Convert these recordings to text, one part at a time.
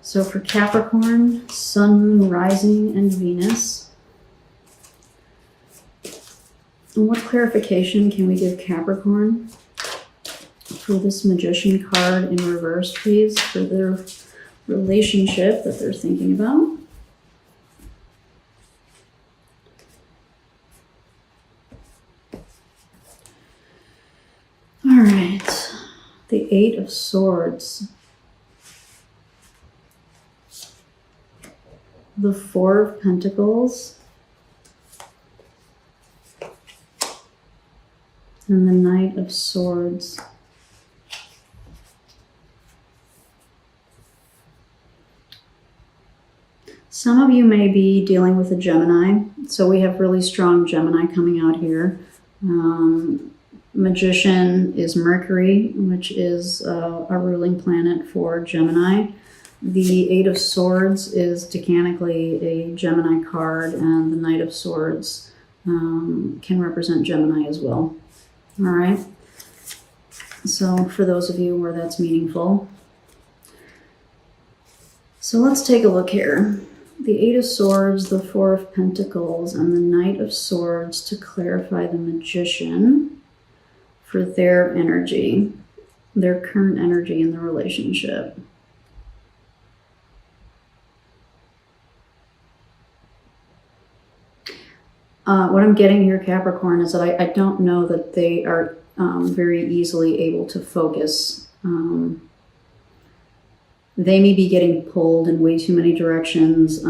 So for Capricorn, Sun, Moon, Rising, and Venus. And what clarification can we give Capricorn for this Magician card in reverse, please, for their relationship that they're thinking about? All right, the Eight of Swords. The Four of Pentacles. And the Knight of Swords. Some of you may be dealing with a Gemini. So we have really strong Gemini coming out here. Magician is Mercury, which is a ruling planet for Gemini. The Eight of Swords is decanically a Gemini card, and the Knight of Swords can represent Gemini as well. All right. So for those of you where that's meaningful. So let's take a look here. The Eight of Swords, the Four of Pentacles, and the Knight of Swords to clarify the Magician for their energy, their current energy in the relationship. What I'm getting here, Capricorn, is that I don't know that they are very easily able to focus. They may be getting pulled in way too many directions.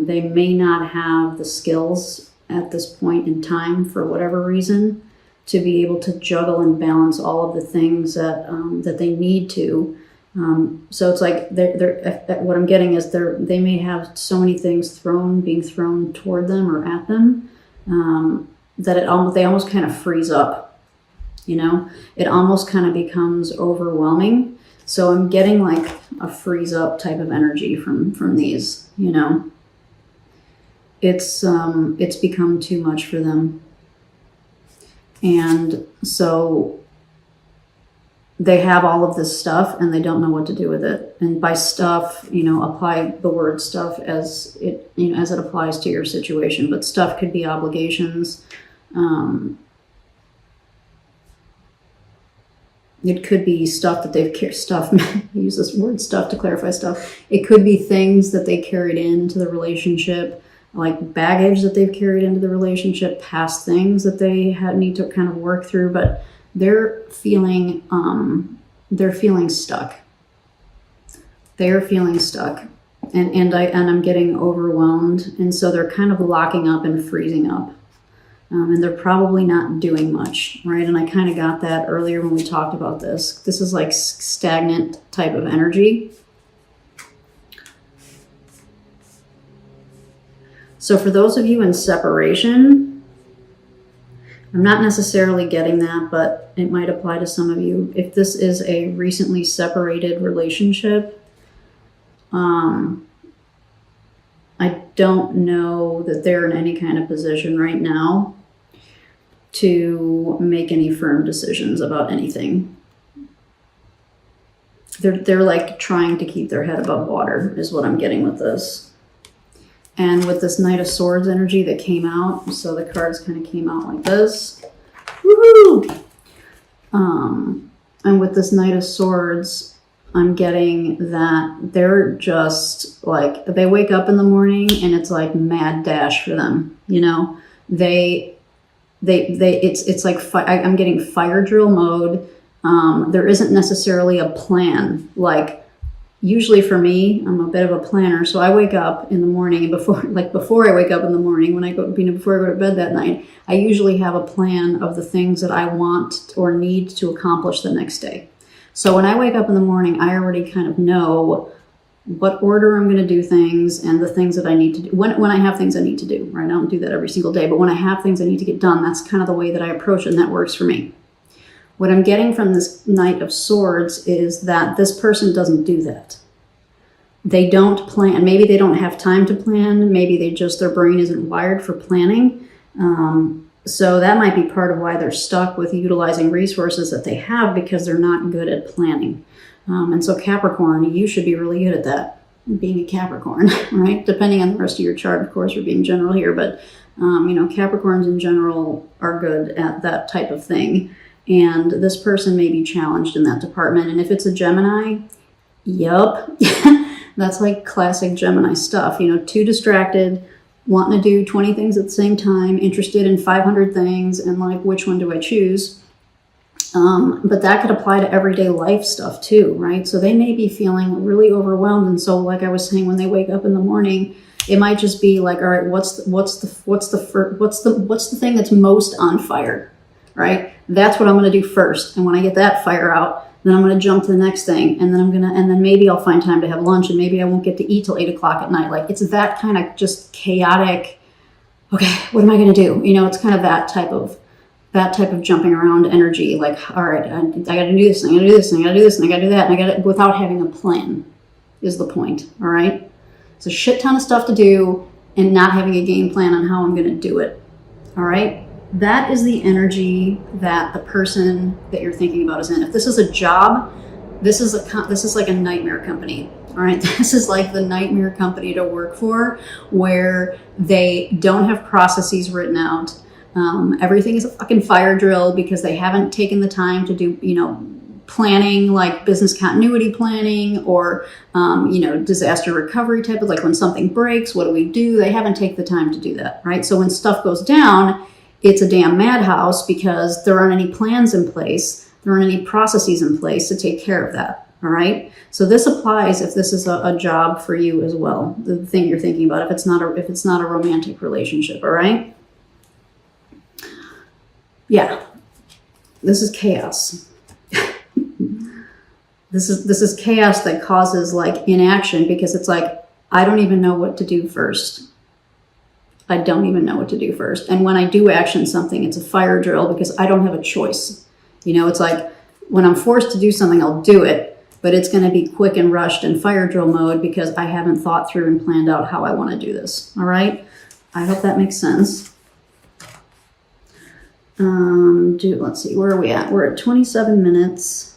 They may not have the skills at this point in time, for whatever reason, to be able to juggle and balance all of the things that that they need to. So it's like what I'm getting is they may have so many things being thrown toward them or at them, that they almost kind of freeze up. You know, it almost kind of becomes overwhelming. So I'm getting like a freeze up type of energy from these. You know, it's become too much for them, and so they have all of this stuff and they don't know what to do with it. And by stuff, you know, apply the word stuff as it, you know, as it applies to your situation. But stuff could be obligations. It could be stuff that they've I use this word stuff to clarify stuff. It could be things that they carried into the relationship, like baggage that they've carried into the relationship, past things that they need to kind of work through. But they're feeling stuck. They're feeling stuck, and I'm getting overwhelmed, and so they're kind of locking up and freezing up, and they're probably not doing much, right? And I kind of got that earlier when we talked about this. This is like stagnant type of energy. So for those of you in separation, I'm not necessarily getting that, but it might apply to some of you. If this is a recently separated relationship, I don't know that they're in any kind of position right now to make any firm decisions about anything. They're like trying to keep their head above water is what I'm getting with this. And with this Knight of Swords energy that came out, so the cards kind of came out like this. Woohoo! And with this Knight of Swords, I'm getting that they're just like, they wake up in the morning and it's like mad dash for them. You know, it's like, I'm getting fire drill mode. There isn't necessarily a plan. Like, usually for me, I'm a bit of a planner, so I wake up in the morning, and before I wake up in the morning, before I go to bed that night, I usually have a plan of the things that I want or need to accomplish the next day. So when I wake up in the morning, I already kind of know what order I'm going to do things and the things that I need to do. When I have things I need to do, right? I don't do that every single day, but when I have things I need to get done, that's kind of the way that I approach it, and that works for me. What I'm getting from this Knight of Swords is that this person doesn't do that. They don't plan. Maybe they don't have time to plan. Maybe their brain isn't wired for planning. So that might be part of why they're stuck with utilizing resources that they have, because they're not good at planning. And so Capricorn, you should be really good at that. being a Capricorn, right? Depending on the rest of your chart, of course, we're being general here, but Capricorns in general are good at that type of thing. And this person may be challenged in that department. And if it's a Gemini, yup, that's like classic Gemini stuff. Too distracted, wanting to do 20 things at the same time, interested in 500 things, and like, which one do I choose? But that could apply to everyday life stuff too, right? So they may be feeling really overwhelmed. And so, like I was saying, when they wake up in the morning, it might just be like, all right, what's the thing that's most on fire, right? That's what I'm going to do first. And when I get that fire out, then I'm going to jump to the next thing. And then maybe I'll find time to have lunch, and maybe I won't get to eat till 8 o'clock at night. Like, it's that kind of just chaotic. Okay, what am I going to do? It's kind of that type of jumping around energy. Like, all right, I got to do this, I got to do this, I got to do this, and I got to do that, and I got to, without having a plan, is the point. All right, it's a shit ton of stuff to do, and not having a game plan on how I'm going to do it. All right. That is the energy that the person that you're thinking about is in. If this is a job, this is like a nightmare company. All right, this is like the nightmare company to work for, where they don't have processes written out. Everything is a fucking fire drill because they haven't taken the time to do, planning, like business continuity planning, or disaster recovery type of, like, when something breaks, what do we do? They haven't taken the time to do that, right? So when stuff goes down, it's a damn madhouse because there aren't any plans in place. There aren't any processes in place to take care of that. All right. So this applies if this is a job for you as well. The thing you're thinking about, if it's not a romantic relationship. All right. Yeah. This is chaos. This is chaos that causes, like, inaction, because it's like, I don't even know what to do first. I don't even know what to do first. And when I do action something, it's a fire drill because I don't have a choice. It's like, when I'm forced to do something, I'll do it, but it's going to be quick and rushed and fire drill mode because I haven't thought through and planned out how I want to do this. All right. I hope that makes sense. Let's see, where are we at? We're at 27 minutes.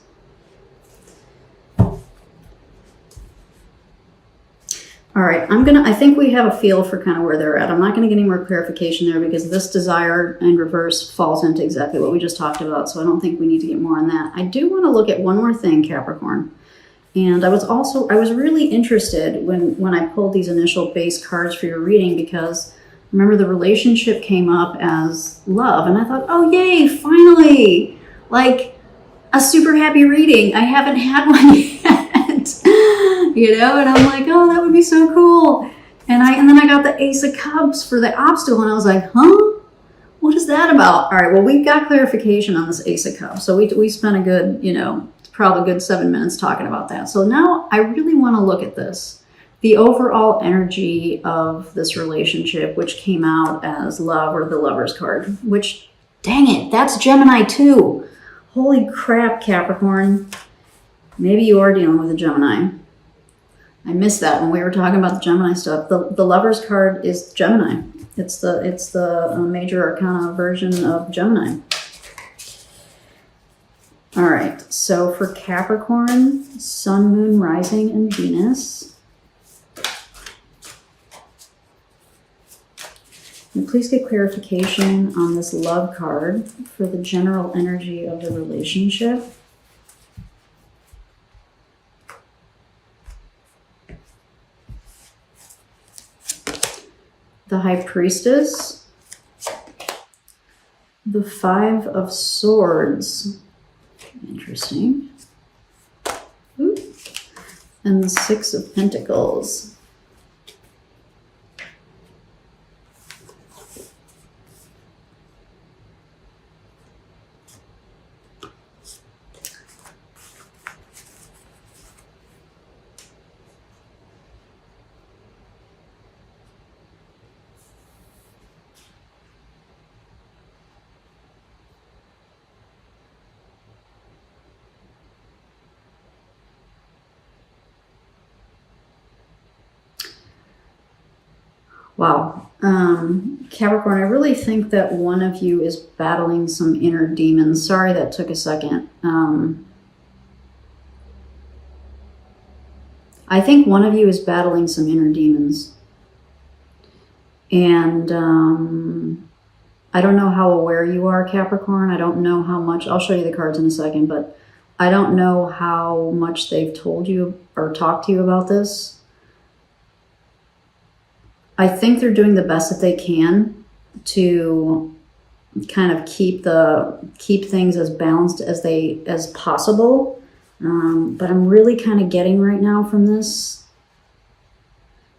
All right, I think we have a feel for kind of where they're at. I'm not going to get any more clarification there because this desire in reverse falls into exactly what we just talked about. So I don't think we need to get more on that. I do want to look at one more thing, Capricorn. And I was really interested when I pulled these initial base cards for your reading, because remember, the relationship came up as love. And I thought, oh, yay, finally, like a super happy reading. I haven't had one yet. And I'm like, oh, that would be so cool. And then I got the Ace of Cups for the obstacle, and I was like, huh? What is that about? All right, well, we got clarification on this Ace of Cups. So we spent a good, probably a good 7 minutes talking about that. So now I really want to look at this. The overall energy of this relationship, which came out as love, or the Lover's card, which, dang it, that's Gemini too. Holy crap, Capricorn. Maybe you are dealing with a Gemini. I missed that when we were talking about the Gemini stuff. The Lover's card is Gemini. It's the major arcana version of Gemini. All right. So for Capricorn, Sun, Moon, Rising, and Venus. And please get clarification on this love card for the general energy of the relationship. The High Priestess, the Five of Swords, interesting, ooh, and the Six of Pentacles. Wow. Capricorn, I really think that one of you is battling some inner demons. Sorry that took a second. I think one of you is battling some inner demons. And I don't know how aware you are, Capricorn. I don't know how much, I'll show you the cards in a second, but I don't know how much they've told you or talked to you about this. I think they're doing the best that they can to kind of keep things as balanced as possible. But I'm really kind of getting right now from this,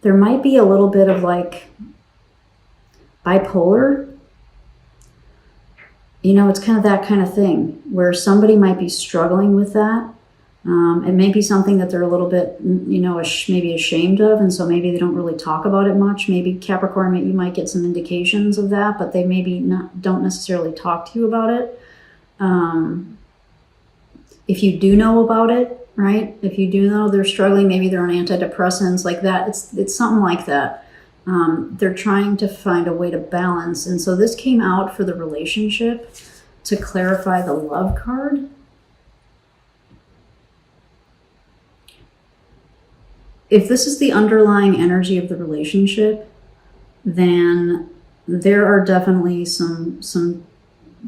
there might be a little bit of like bipolar. You know, it's kind of that kind of thing where somebody might be struggling with that. It may be something that they're a little bit, you know, maybe ashamed of, and so maybe they don't really talk about it much. Maybe Capricorn, you might get some indications of that, but they maybe don't necessarily talk to you about it. If you do know about it, right? If you do know they're struggling, maybe they're on antidepressants, like that. It's something like that. They're trying to find a way to balance, and so this came out for the relationship to clarify the love card. If this is the underlying energy of the relationship, then there are definitely some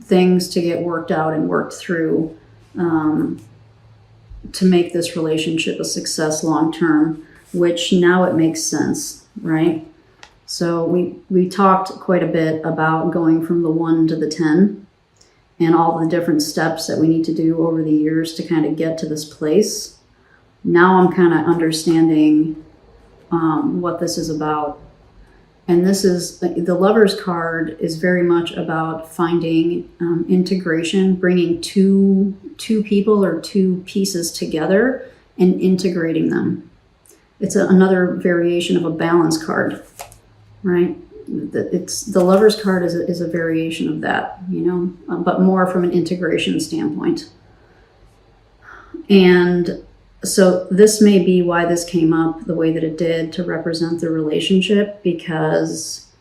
things to get worked out and worked through to make this relationship a success long term, which now it makes sense, right? So we talked quite a bit about going from the 1 to the 10 and all the different steps that we need to do over the years to kind of get to this place. Now I'm kind of understanding what this is about. And this is, the Lover's card is very much about finding integration, bringing two people or two pieces together and integrating them. It's another variation of a balance card, right? The Lover's card is a variation of that, you know, but more from an integration standpoint. And so this may be why this came up the way that it did to represent the relationship, because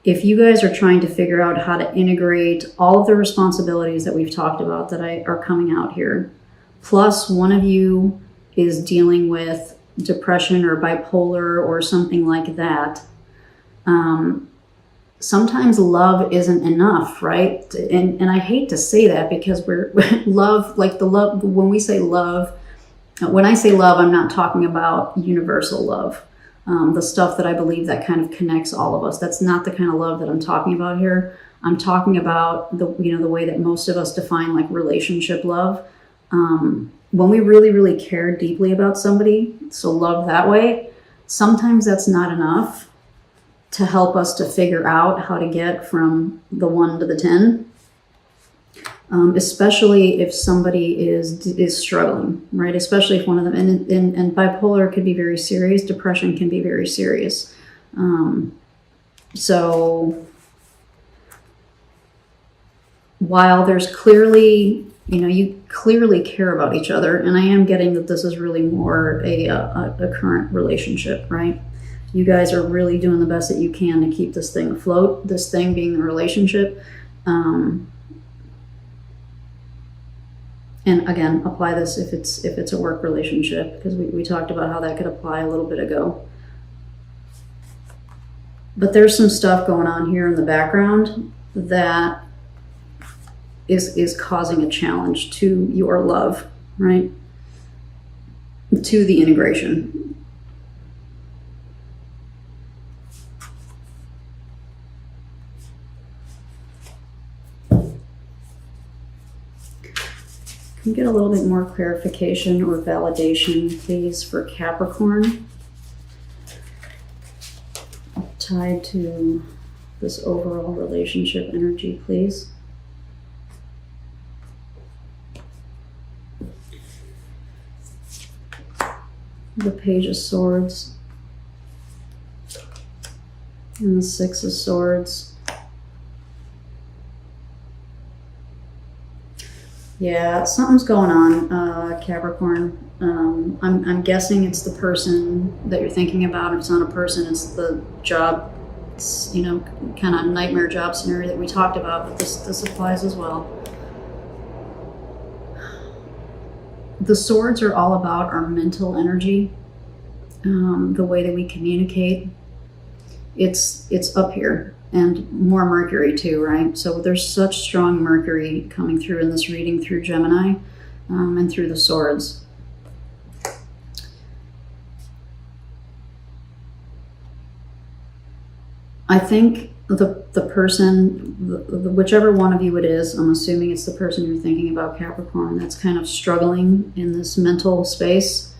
if you guys are trying to figure out how to integrate all of the responsibilities that we've talked about that are coming out here, plus one of you is dealing with depression or bipolar or something like that, sometimes love isn't enough, right? And I hate to say that because we're love, like the love, when we say love, when I say love, I'm not talking about universal love, the stuff that I believe that kind of connects all of us. That's not the kind of love that I'm talking about here. I'm talking about the way that most of us define like relationship love. When we really, really care deeply about somebody, so love that way, sometimes that's not enough to help us to figure out how to get from the 1 to the 10. Especially if somebody is struggling, right? Especially if one of them, and bipolar could be very serious, depression can be very serious. So while there's clearly, you clearly care about each other, and I am getting that this is really more a current relationship, right? You guys are really doing the best that you can to keep this thing afloat, this thing being the relationship. And again, apply this if it's a work relationship, because we talked about how that could apply a little bit ago. But there's some stuff going on here in the background that is causing a challenge to your love, right? To the integration. Can you get a little bit more clarification or validation, please, for Capricorn tied to this overall relationship energy, please? The Page of Swords and the Six of Swords. Yeah, something's going on, Capricorn. I'm guessing it's the person that you're thinking about. If it's not a person, it's the job, kind of nightmare job scenario that we talked about, but this applies as well. The swords are all about our mental energy, the way that we communicate, it's up here. And more Mercury too, right? So there's such strong Mercury coming through in this reading through Gemini and through the swords. I think the person, whichever one of you it is, I'm assuming it's the person you're thinking about, Capricorn, that's kind of struggling in this mental space.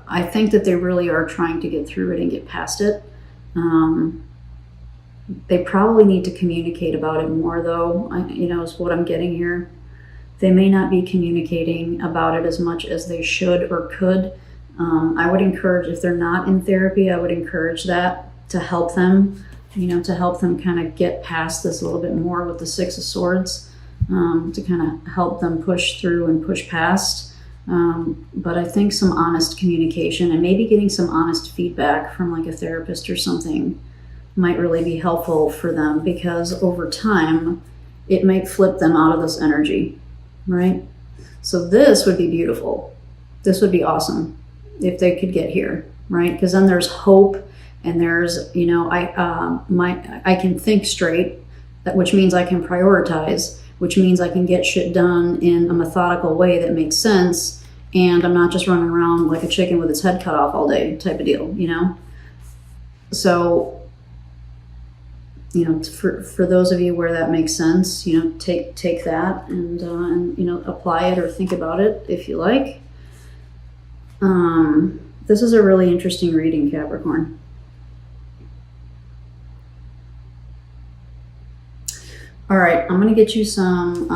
I think that they really are trying to get through it and get past it. They probably need to communicate about it more, though, is what I'm getting here. They may not be communicating about it as much as they should or could. I would encourage, if they're not in therapy, I would encourage that to help them, to help them kind of get past this a little bit more with the Six of Swords, to kind of help them push through and push past. But I think some honest communication and maybe getting some honest feedback from like a therapist or something might really be helpful for them, because over time it might flip them out of this energy, right? So this would be beautiful. This would be awesome if they could get here, right? Because then there's hope, and there's, I can think straight, which means I can prioritize, which means I can get shit done in a methodical way that makes sense, and I'm not just running around like a chicken with its head cut off all day type of deal, So, for those of you where that makes sense, take that and apply it or think about it if you like. This is a really interesting reading, Capricorn. All right, I'm going to get you some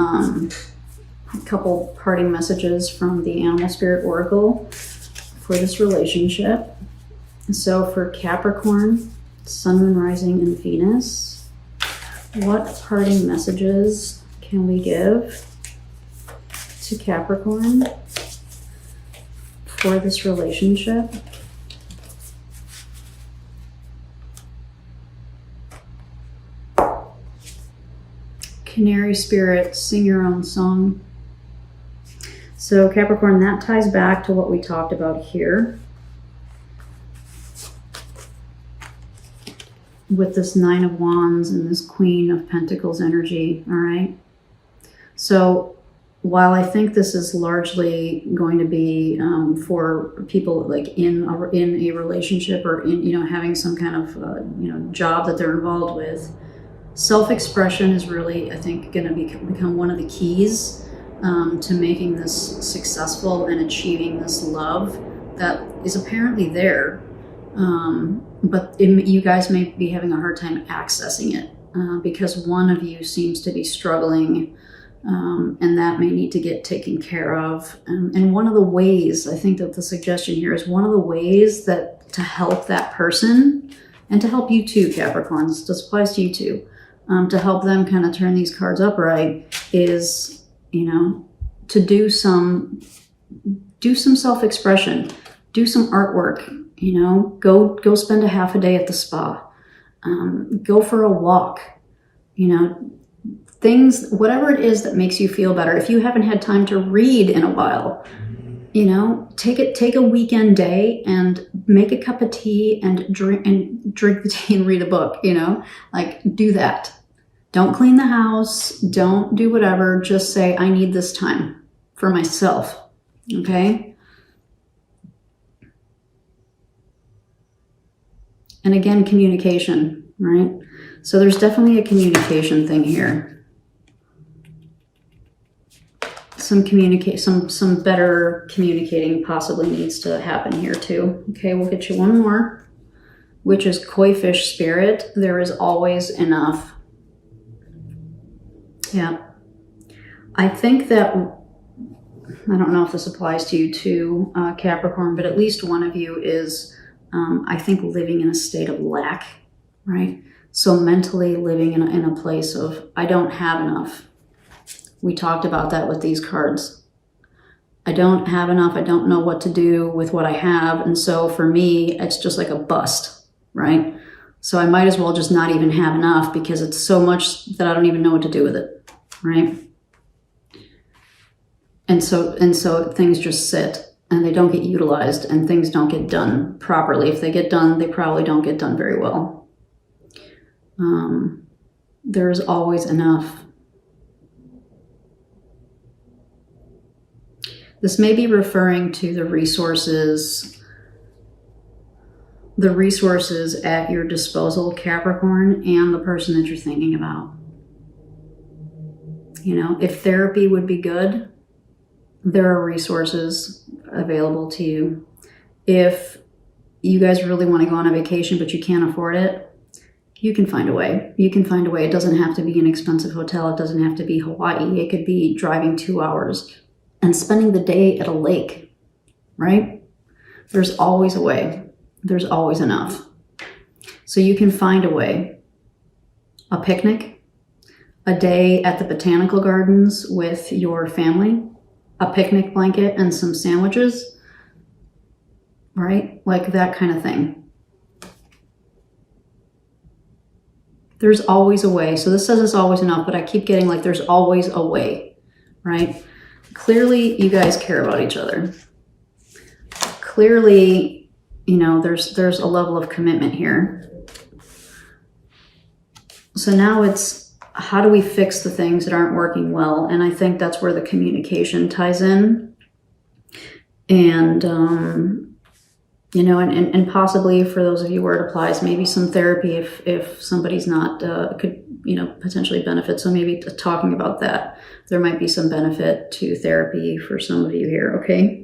a couple parting messages from the Animal Spirit Oracle for this relationship. So for Capricorn, Sun, Moon, Rising, and Venus, what parting messages can we give to Capricorn for this relationship? Canary Spirit, sing your own song. So Capricorn, that ties back to what we talked about here with this Nine of Wands and this Queen of Pentacles energy, all right? So while I think this is largely going to be for people like in a relationship or in having some kind of job that they're involved with, self-expression is really, I think, going to become one of the keys to making this successful and achieving this love that is apparently there. But you guys may be having a hard time accessing it because one of you seems to be struggling, and that may need to get taken care of. And one of the ways, I think that the suggestion here is one of the ways that to help that person, and to help you too, Capricorn, this applies to you too, to help them kind of turn these cards upright is, to do some self-expression, do some artwork, go spend a half a day at the spa, go for a walk, things, whatever it is that makes you feel better. If you haven't had time to read in a while, take a weekend day and make a cup of tea and drink the tea and read a book, do that. Don't clean the house. Don't do whatever. Just say, I need this time for myself. Okay. And again, communication, right? So there's definitely a communication thing here. Some better communicating possibly needs to happen here too. Okay, we'll get you one more, which is Koi Fish Spirit. There is always enough. Yeah. I think that, I don't know if this applies to you too, Capricorn, but at least one of you is, I think, living in a state of lack, right? So mentally living in a place of, I don't have enough. We talked about that with these cards. I don't have enough. I don't know what to do with what I have. And so for me, it's just like a bust, right? So I might as well just not even have enough because it's so much that I don't even know what to do with it, right? And so things just sit. and they don't get utilized, and things don't get done properly. If they get done, they probably don't get done very well. There's always enough. This may be referring to the resources at your disposal, Capricorn, and the person that you're thinking about. You know, if therapy would be good, there are resources available to you. If you guys really want to go on a vacation but you can't afford it, you can find a way. You can find a way. It doesn't have to be an expensive hotel. It doesn't have to be Hawaii. It could be driving 2 hours and spending the day at a lake, right? There's always a way. There's always enough. So you can find a way. A picnic, a day at the botanical gardens with your family, a picnic blanket and some sandwiches, right? Like that kind of thing. There's always a way. So this says it's always enough, but I keep getting like there's always a way, right? Clearly, you guys care about each other. Clearly, you know, there's a level of commitment here. So now it's, how do we fix the things that aren't working well? And I think that's where the communication ties in. And, you know, and possibly for those of you where it applies, maybe some therapy if somebody's not, could, you know, potentially benefit. So maybe talking about that, there might be some benefit to therapy for some of you here, okay?